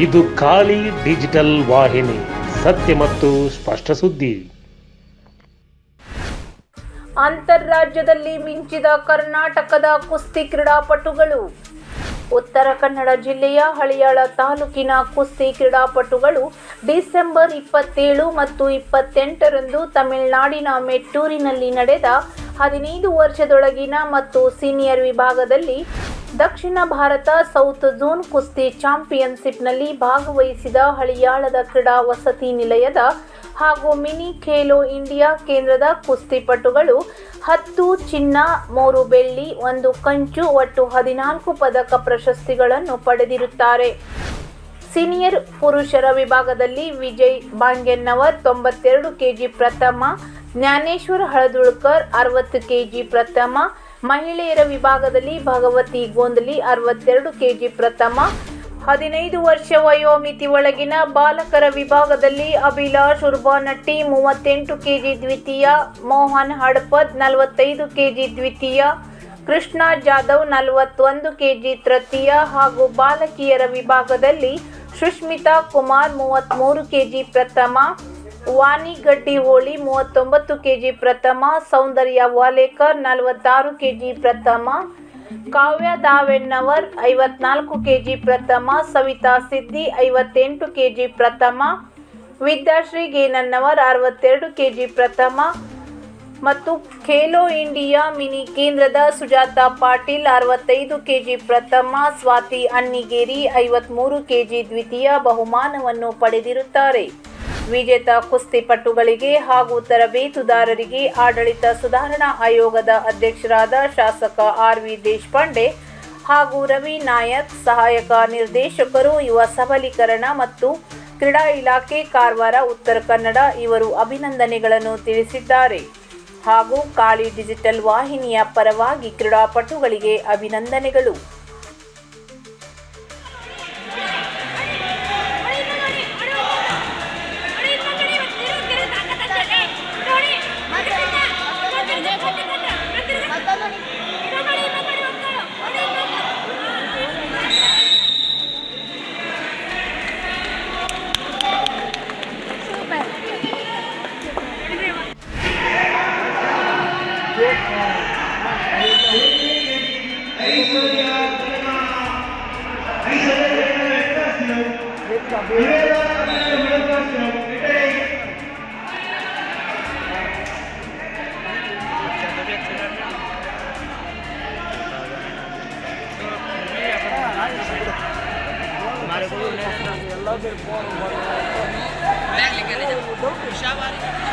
ಇದು ಖಾಲಿ ಡಿಜಿಟಲ್ ವಾಹಿನಿ, ಸತ್ಯ ಮತ್ತು ಸ್ಪಷ್ಟ ಸುದ್ದಿ. ಅಂತರ್ರಾಜ್ಯದಲ್ಲಿ ಮಿಂಚಿದ ಕರ್ನಾಟಕದ ಕುಸ್ತಿ ಕ್ರೀಡಾಪಟುಗಳು. ಉತ್ತರ ಕನ್ನಡ ಜಿಲ್ಲೆಯ ಹಳಿಯಾಳ ತಾಲೂಕಿನ ಕುಸ್ತಿ ಕ್ರೀಡಾಪಟುಗಳು ಡಿಸೆಂಬರ್ 27 ಮತ್ತು 28ರಂದು ತಮಿಳುನಾಡಿನ ಮೆಟ್ಟೂರಿನಲ್ಲಿ ನಡೆದ 15 ವರ್ಷದೊಳಗಿನ ಮತ್ತು ಸೀನಿಯರ್ ವಿಭಾಗದಲ್ಲಿ ದಕ್ಷಿಣ ಭಾರತ ಸೌತ್ ಝೋನ್ ಕುಸ್ತಿ ಚಾಂಪಿಯನ್ಶಿಪ್ನಲ್ಲಿ ಭಾಗವಹಿಸಿದ ಹಳಿಯಾಳದ ಕ್ರೀಡಾ ವಸತಿ ನಿಲಯದ ಹಾಗೂ ಮಿನಿ ಖೇಲೋ ಇಂಡಿಯಾ ಕೇಂದ್ರದ ಕುಸ್ತಿಪಟುಗಳು 10 ಚಿನ್ನ, 3 ಬೆಳ್ಳಿ, 1 ಕಂಚು, ಒಟ್ಟು 14 ಪದಕ ಪ್ರಶಸ್ತಿಗಳನ್ನು ಪಡೆದಿರುತ್ತಾರೆ. ಸೀನಿಯರ್ ಪುರುಷರ ವಿಭಾಗದಲ್ಲಿ ವಿಜಯ್ ಬಾಂಗೆನ್ನವರ್ 92 ಕೆಜಿ ಪ್ರಥಮ, ಜ್ಞಾನೇಶ್ವರ್ ಹಳದುಳ್ಕರ್ 60 ಕೆಜಿ ಪ್ರಥಮ, ಮಹಿಳೆಯರ ವಿಭಾಗದಲ್ಲಿ ಭಗವತಿ ಗೋಂದಲಿ 62 ಕೆಜಿ ಪ್ರಥಮ, 15 ವರ್ಷ ವಯೋಮಿತಿ ಒಳಗಿನ ಬಾಲಕರ ವಿಭಾಗದಲ್ಲಿ ಅಭಿಲಾಷ್ ಉರ್ಬಾನಟ್ಟಿ 38 ಕೆಜಿ ದ್ವಿತೀಯ, ಮೋಹನ್ ಹಡಪದ್ 45 ಕೆಜಿ ದ್ವಿತೀಯ, ಕೃಷ್ಣ ಜಾಧವ್ 41 ಕೆಜಿ ತೃತೀಯ ಹಾಗೂ ಬಾಲಕಿಯರ ವಿಭಾಗದಲ್ಲಿ ಸುಷ್ಮಿತಾ ಕುಮಾರ್ 33 ಕೆಜಿ ಪ್ರಥಮ, ವಾಣಿ ಗಡ್ಡಿಹೋಳಿ 39 ಕೆಜಿ ಪ್ರಥಮ, ಸೌಂದರ್ಯ ವಾಲೇಕರ್ 46 ಕೆಜಿ ಪ್ರಥಮ, ಕಾವ್ಯ ದಾವೆನ್ನವರ್ 54 ಕೆಜಿ ಪ್ರಥಮ, ಸವಿತಾ ಸಿದ್ದಿ 58 ಕೆಜಿ ಪ್ರಥಮ, ವಿದ್ಯಾಶ್ರೀ ಗೇನನ್ನವರ್ 62 ಕೆಜಿ ಪ್ರಥಮ ಮತ್ತು ಖೇಲೋ ಇಂಡಿಯಾ ಮಿನಿ ಕೇಂದ್ರದ ಸುಜಾತಾ ಪಾಟೀಲ್ 65 ಕೆಜಿ ಪ್ರಥಮ, ಸ್ವಾತಿ ಅಣ್ಣಿಗೇರಿ 53 ಕೆಜಿ ದ್ವಿತೀಯ ಬಹುಮಾನವನ್ನು ಪಡೆದಿರುತ್ತಾರೆ. ವಿಜೇತ ಕುಸ್ತಿಪಟುಗಳಿಗೆ ಹಾಗೂ ತರಬೇತುದಾರರಿಗೆ ಆಡಳಿತ ಸುಧಾರಣಾ ಆಯೋಗದ ಅಧ್ಯಕ್ಷರಾದ ಶಾಸಕ ಆರ್.ವಿ. ದೇಶಪಾಂಡೆ ಹಾಗೂ ರವಿ ನಾಯಕ್, ಸಹಾಯಕ ನಿರ್ದೇಶಕರು ಯುವ ಸಬಲೀಕರಣ ಮತ್ತು ಕ್ರೀಡಾ ಇಲಾಖೆ ಕಾರವಾರ ಉತ್ತರ ಕನ್ನಡ ಇವರು ಅಭಿನಂದನೆಗಳನ್ನು ತಿಳಿಸಿದ್ದಾರೆ. ಹಾಗೂ ಖಾಲಿ ಡಿಜಿಟಲ್ ವಾಹಿನಿಯ ಪರವಾಗಿ ಕ್ರೀಡಾಪಟುಗಳಿಗೆ ಅಭಿನಂದನೆಗಳು. हमारे को